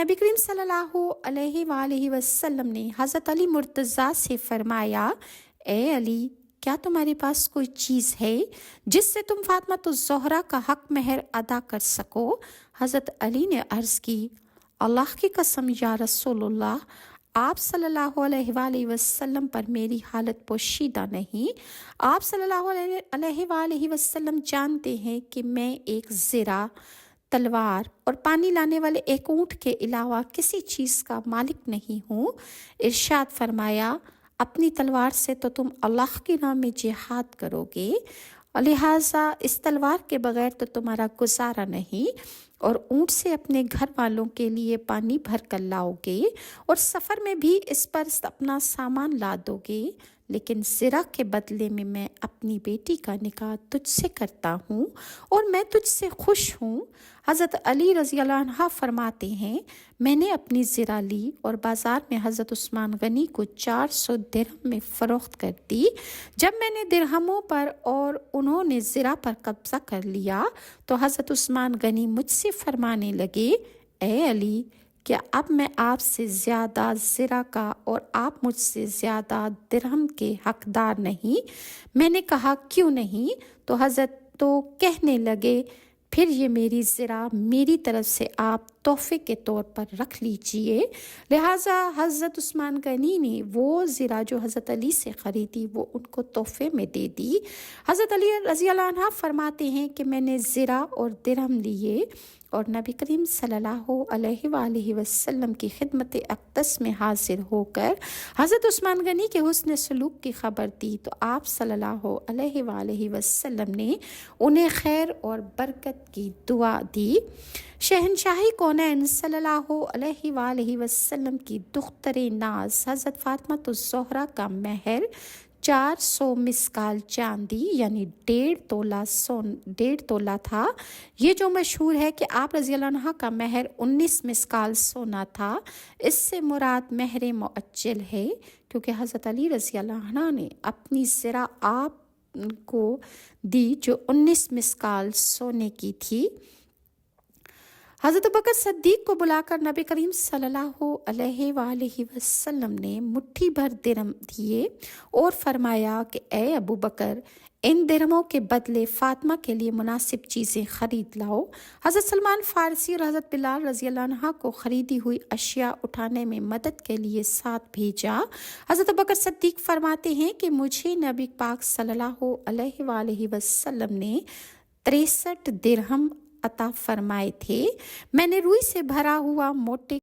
نبی کریم صلی اللہ علیہ وآلہ وسلم نے حضرت علی مرتضیٰ سے فرمایا، اے علی، کیا تمہارے پاس کوئی چیز ہے جس سے تم فاطمہ الزہرا کا حق مہر ادا کر سکو؟ حضرت علی نے عرض کی، اللہ کی قسم یا رسول اللہ، آپ صلی اللہ علیہ وآلہ وسلم پر میری حالت پوشیدہ نہیں۔ آپ صلی اللہ علیہ وآلہ وسلم جانتے ہیں کہ میں ایک زرہ، تلوار اور پانی لانے والے ایک اونٹ کے علاوہ کسی چیز کا مالک نہیں ہوں۔ ارشاد فرمایا، اپنی تلوار سے تو تم اللہ کی راہ میں جہاد کرو گے، لہٰذا اس تلوار کے بغیر تو تمہارا گزارا نہیں، اور اونٹ سے اپنے گھر والوں کے لیے پانی بھر کر لاؤ گے، اور سفر میں بھی اس پر اپنا سامان لا دو گے، لیکن زرہ کے بدلے میں اپنی بیٹی کا نکاح تجھ سے کرتا ہوں اور میں تجھ سے خوش ہوں۔ حضرت علی رضی اللہ عنہ فرماتے ہیں، میں نے اپنی زرہ لی اور بازار میں حضرت عثمان غنی کو 400 درہم میں فروخت کر دی۔ جب میں نے درہموں پر اور انہوں نے زرہ پر قبضہ کر لیا تو حضرت عثمان غنی مجھ سے فرمانے لگے، اے علی، کیا اب میں آپ سے زیادہ زرہ کا اور آپ مجھ سے زیادہ درہم کے حقدار نہیں؟ میں نے کہا، کیوں نہیں؟ تو حضرت تو کہنے لگے، پھر یہ میری زرہ میری طرف سے آپ تحفے کے طور پر رکھ لیجئے۔ لہٰذا حضرت عثمان غنی نے وہ زرہ جو حضرت علی سے خریدی وہ ان کو تحفے میں دے دی۔ حضرت علی رضی اللہ عنہ فرماتے ہیں کہ میں نے زرہ اور درہم لیے اور نبی کریم صلی اللہ علیہ وآلہ وسلم کی خدمت اقدس میں حاضر ہو کر حضرت عثمان غنی کے حسن سلوک کی خبر دی تو آپ صلی اللہ علیہ وآلہ وسلم نے انہیں خیر اور برکت کی دعا دی۔ شہنشاہی کونین صلی اللہ علیہ وآلہ وسلم کی دختر ناز حضرت فاطمہ الزہرا کا مہر 400 مسکال چاندی یعنی 1.5 تولہ تھا۔ یہ جو مشہور ہے کہ آپ رضی اللہ عنہ کا مہر 19 مسکال سونا تھا، اس سے مراد مہر معجل ہے، کیونکہ حضرت علی رضی اللہ عنہ نے اپنی زرہ آپ کو دی جو 19 مسکال سونے کی تھی۔ حضرت ابوبکر صدیق کو بلا کر نبی کریم صلی اللہ علیہ وآلہ وسلم نے مٹھی بھر درہم دیے اور فرمایا کہ اے ابو بکر، ان درہموں کے بدلے فاطمہ کے لیے مناسب چیزیں خرید لاؤ۔ حضرت سلمان فارسی اور حضرت بلال رضی اللہ عنہ کو خریدی ہوئی اشیاء اٹھانے میں مدد کے لیے ساتھ بھیجا۔ حضرت ابوبکر صدیق فرماتے ہیں کہ مجھے نبی پاک صلی اللہ علیہ وآلہ وسلم نے 63 درہم عطا فرمائے تھے۔ میں نے روئی سے بھرا ہوا موٹے